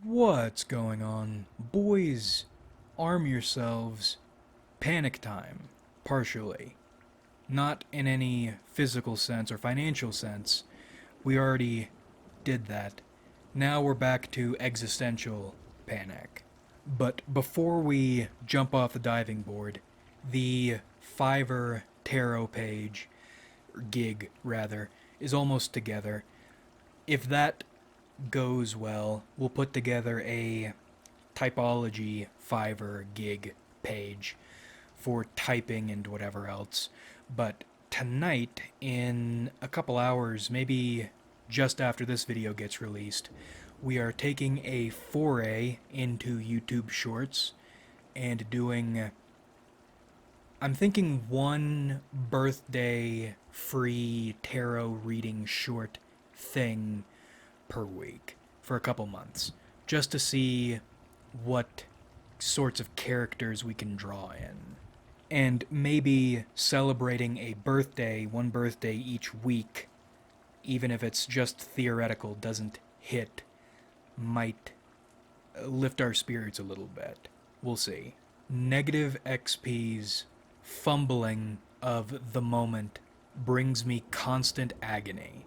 What's going on? Boys, arm yourselves. Panic time. Partially. Not in any physical sense or financial sense. We already did that. Now we're back to existential panic. But before we jump off the diving board, the Fiverr tarot page, or gig rather, is almost together. If that goes well, we'll put together a typology Fiverr gig page for typing and whatever else. But tonight, in a couple hours, maybe just after this video gets released, we are taking a foray into YouTube Shorts and doing, I'm thinking, one birthday free tarot reading short thing per week for a couple months, just to see what sorts of characters we can draw in. And maybe celebrating a birthday, one birthday each week, even if it's just theoretical, doesn't hit, might lift our spirits a little bit. We'll see. Negative XP's fumbling of the moment brings me constant agony.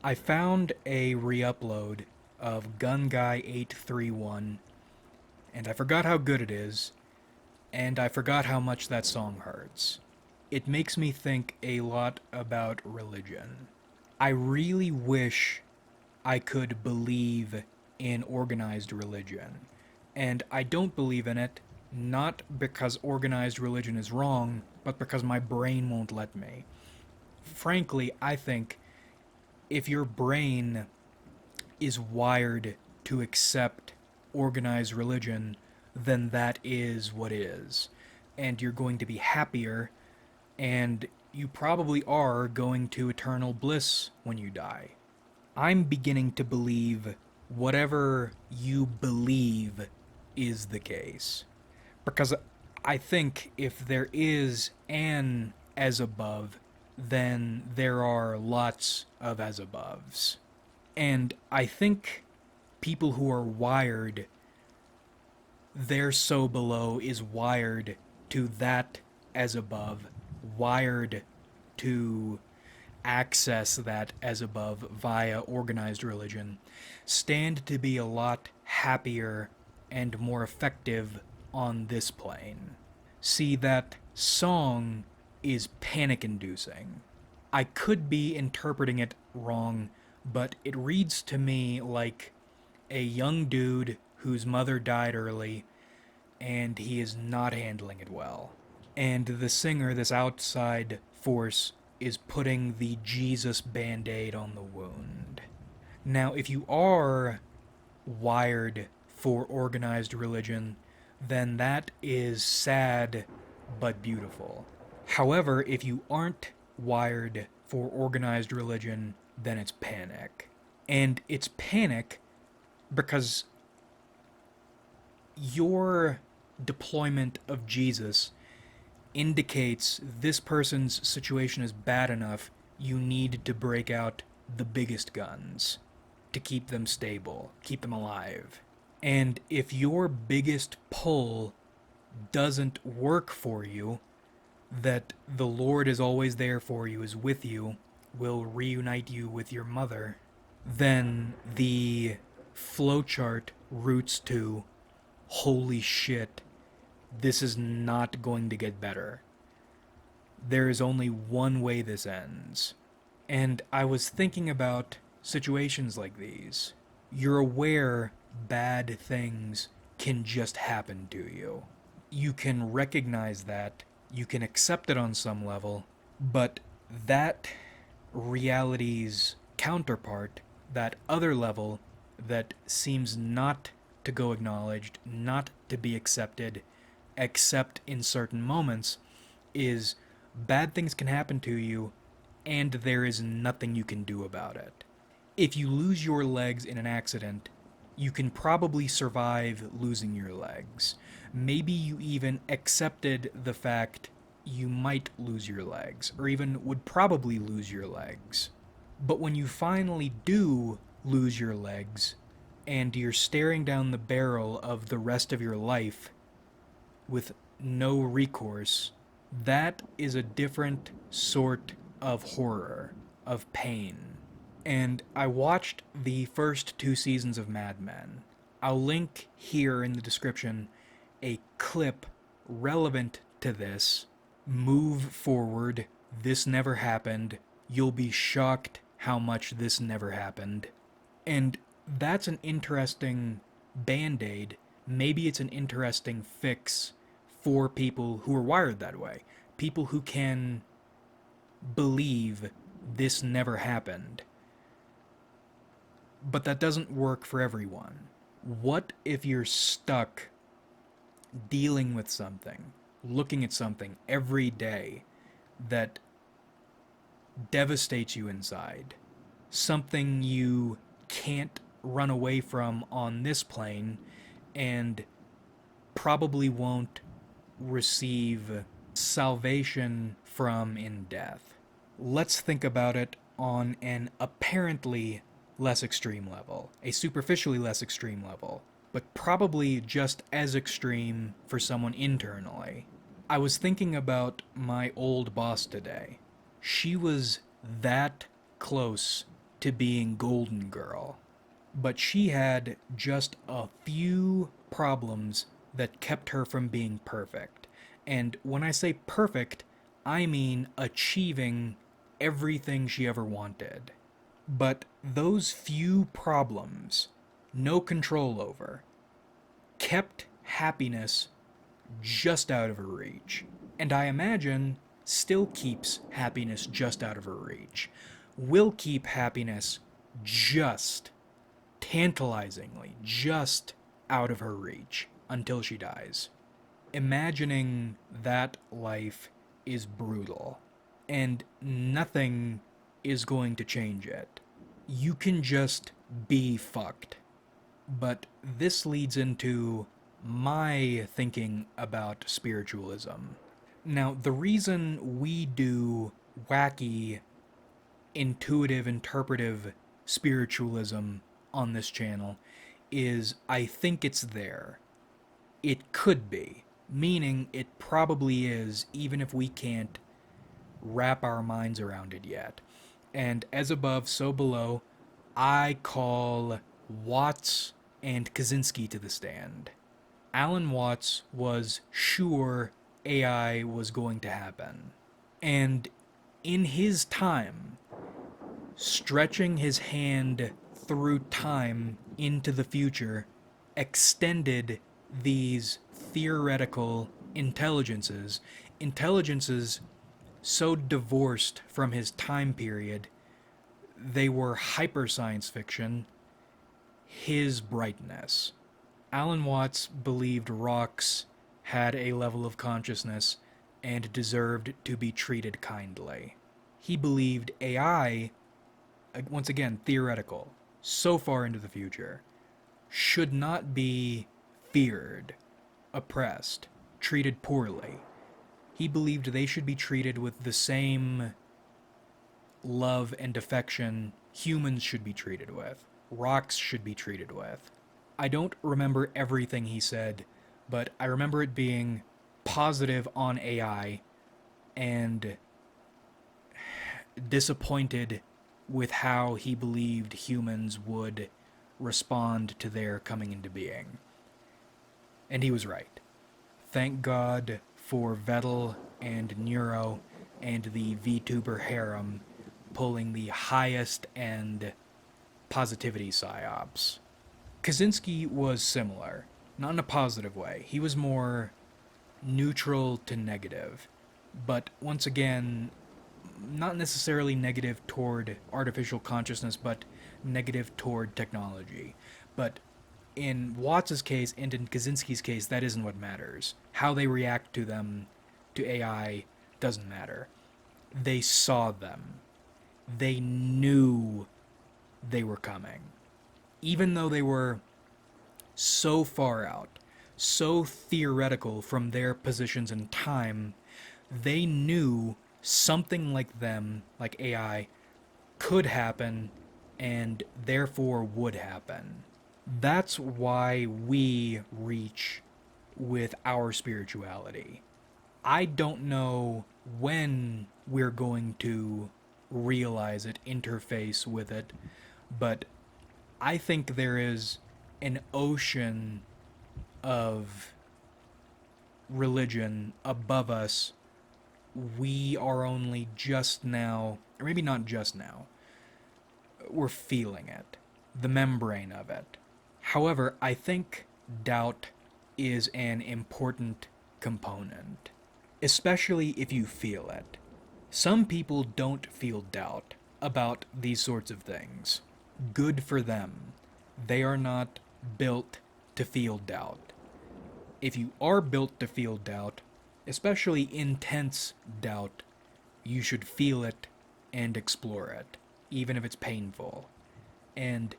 I found a re-upload of Gun Guy 831, and I forgot how good it is, and I forgot how much that song hurts. It makes me think a lot about religion. I really wish I could believe in organized religion, and I don't believe in it, not because organized religion is wrong, but because my brain won't let me. Frankly, I think if your brain is wired to accept organized religion, then that is what is. And you're going to be happier, and you probably are going to eternal bliss when you die. I'm beginning to believe whatever you believe is the case. Because I think if there is an as above, then there are lots of as aboves. And I think people who are wired, their so below is wired to that as above, wired to access that as above via organized religion, stand to be a lot happier and more effective on this plane. See, that song is panic-inducing. I could be interpreting it wrong, but it reads to me like a young dude whose mother died early, and he is not handling it well. And the singer, this outside force, is putting the Jesus Band-Aid on the wound. Now, if you are wired for organized religion, then that is sad but beautiful. However, if you aren't wired for organized religion, then it's panic. And it's panic because your deployment of Jesus indicates this person's situation is bad enough, you need to break out the biggest guns to keep them stable, keep them alive. And if your biggest pull doesn't work for you, that the Lord is always there for you, is with you, will reunite you with your mother, then the flowchart roots to, holy shit, this is not going to get better. There is only one way this ends. And I was thinking about situations like these. You're aware bad things can just happen to you. You can recognize that, you can accept it on some level, but that reality's counterpart, that other level that seems not to go acknowledged, not to be accepted, except in certain moments, is bad things can happen to you, and there is nothing you can do about it. If you lose your legs in an accident, you can probably survive losing your legs. Maybe you even accepted the fact you might lose your legs, or even would probably lose your legs. But when you finally do lose your legs, and you're staring down the barrel of the rest of your life with no recourse, that is a different sort of horror, of pain. And I watched the first 2 seasons of Mad Men. I'll link here in the description a clip relevant to this. Move forward. This never happened. You'll be shocked how much this never happened. And that's an interesting band-aid. Maybe it's an interesting fix for people who are wired that way. People who can believe this never happened. But that doesn't work for everyone. What if you're stuck dealing with something, looking at something every day that devastates you inside? Something you can't run away from on this plane and probably won't receive salvation from in death. Let's think about it on an apparently less extreme level, a superficially less extreme level, but probably just as extreme for someone internally. I was thinking about my old boss today. She was that close to being Golden Girl, but she had just a few problems that kept her from being perfect. And when I say perfect, I mean achieving everything she ever wanted. But those few problems, no control over, kept happiness just out of her reach. And I imagine still keeps happiness just out of her reach. Will keep happiness just, tantalizingly, just out of her reach until she dies. Imagining that life is brutal, and nothing is going to change it. You can just be fucked. But this leads into my thinking about spiritualism. Now, the reason we do wacky, intuitive, interpretive spiritualism on this channel is I think it's there. It could be, meaning it probably is, even if we can't wrap our minds around it yet. And as above, so below, I call Watts and Kaczynski to the stand. Alan Watts was sure AI was going to happen. And in his time, stretching his hand through time into the future, extended these theoretical intelligences so divorced from his time period, they were hyper science fiction, his brightness. Alan Watts believed rocks had a level of consciousness and deserved to be treated kindly. He believed AI, once again theoretical, so far into the future, should not be feared, oppressed, treated poorly. He believed they should be treated with the same love and affection humans should be treated with, rocks should be treated with. I don't remember everything he said, but I remember it being positive on AI and disappointed with how he believed humans would respond to their coming into being. And he was right. Thank God for Vettel and Neuro and the VTuber harem pulling the highest end positivity psyops. Kaczynski was similar, not in a positive way. He was more neutral to negative, but once again, not necessarily negative toward artificial consciousness, but negative toward technology. But in Watts' case and in Kaczynski's case, that isn't what matters. How they react to them, to AI, doesn't matter. They saw them. They knew they were coming. Even though they were so far out, so theoretical from their positions in time, they knew something like them, like AI, could happen and therefore would happen. That's why we reach with our spirituality. I don't know when we're going to realize it, interface with it, but I think there is an ocean of religion above us. We are only just now, or maybe not just now, we're feeling it, the membrane of it. However, I think doubt is an important component, especially if you feel it. Some people don't feel doubt about these sorts of things. Good for them. They are not built to feel doubt. If you are built to feel doubt, especially intense doubt, you should feel it and explore it, even if it's painful. And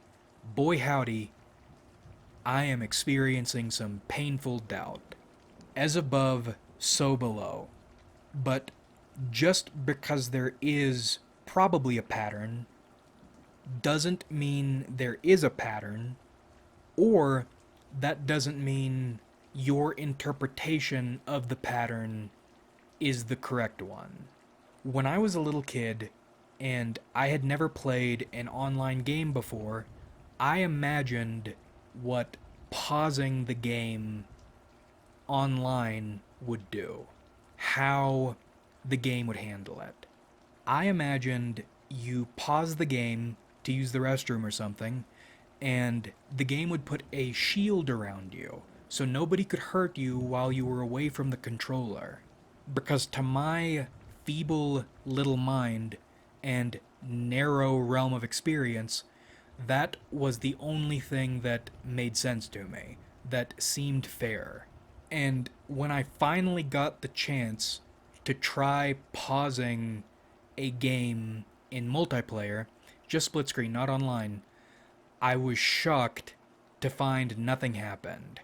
boy howdy, I am experiencing some painful doubt. As above, so below. But just because there is probably a pattern doesn't mean there is a pattern, or that doesn't mean your interpretation of the pattern is the correct one. When I was a little kid and I had never played an online game before, I imagined what pausing the game online would do, how the game would handle it. I imagined you pause the game to use the restroom or something, and the game would put a shield around you so nobody could hurt you while you were away from the controller. Because to my feeble little mind and narrow realm of experience, that was the only thing that made sense to me, that seemed fair. And when I finally got the chance to try pausing a game in multiplayer, just split screen, not online, I was shocked to find nothing happened.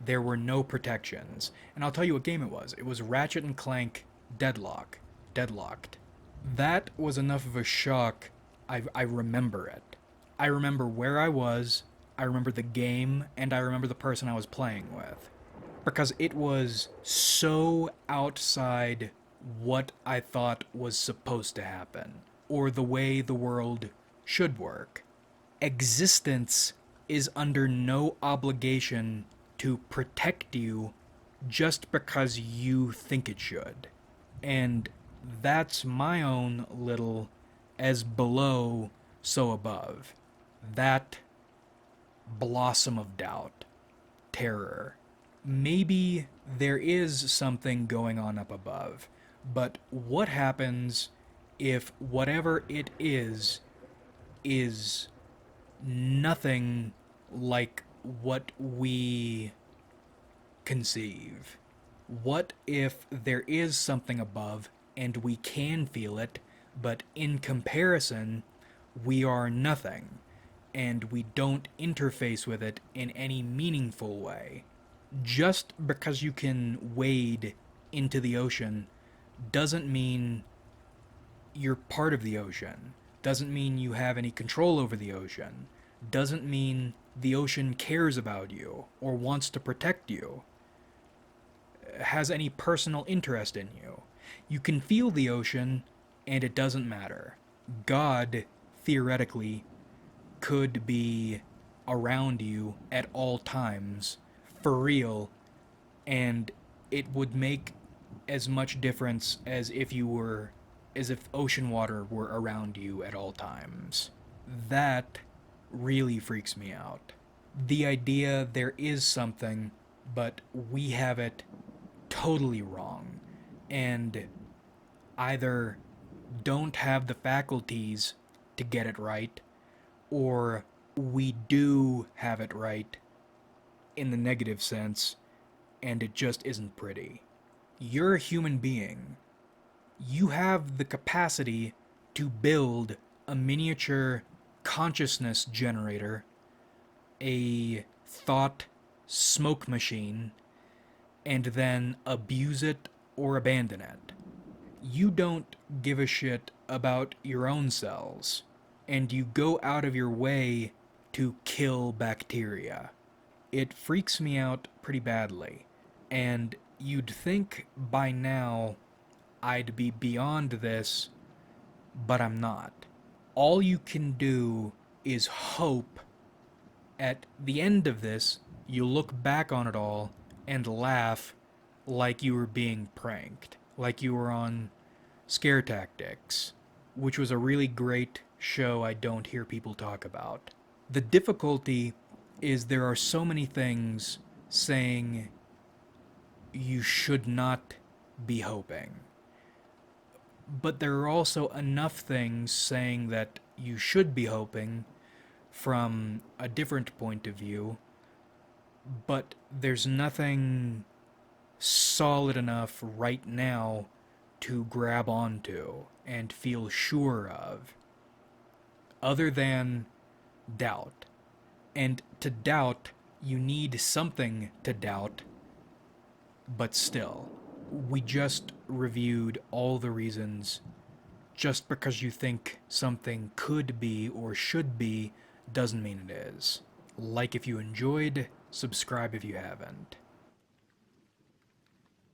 There were no protections. And I'll tell you what game it was. It was Ratchet and Clank Deadlocked. That was enough of a shock. I remember it. I remember where I was, I remember the game, and I remember the person I was playing with. Because it was so outside what I thought was supposed to happen, or the way the world should work. Existence is under no obligation to protect you just because you think it should. And that's my own little as below, so above. That blossom of doubt, terror. Maybe there is something going on up above, but what happens if whatever it is nothing like what we conceive? What if there is something above and we can feel it, but in comparison, we are nothing, and we don't interface with it in any meaningful way? Just because you can wade into the ocean doesn't mean you're part of the ocean, doesn't mean you have any control over the ocean, doesn't mean the ocean cares about you or wants to protect you, has any personal interest in you. You can feel the ocean and it doesn't matter. God, theoretically, could be around you at all times, for real, and it would make as much difference as if ocean water were around you at all times. That really freaks me out. The idea there is something, but we have it totally wrong, and either don't have the faculties to get it right, or we do have it right in the negative sense, and it just isn't pretty. You're a human being. You have the capacity to build a miniature consciousness generator, a thought smoke machine, and then abuse it or abandon it. You don't give a shit about your own cells, and you go out of your way to kill bacteria. It freaks me out pretty badly. And you'd think by now I'd be beyond this, but I'm not. All you can do is hope at the end of this, you look back on it all and laugh like you were being pranked, like you were on Scare Tactics, which was a really great show I don't hear people talk about. The difficulty is there are so many things saying you should not be hoping. But there are also enough things saying that you should be hoping from a different point of view, but there's nothing solid enough right now to grab onto and feel sure of, other than doubt. And to doubt, you need something to doubt, but still, we just reviewed all the reasons. Just because you think something could be or should be doesn't mean it is. Like if you enjoyed, subscribe if you haven't.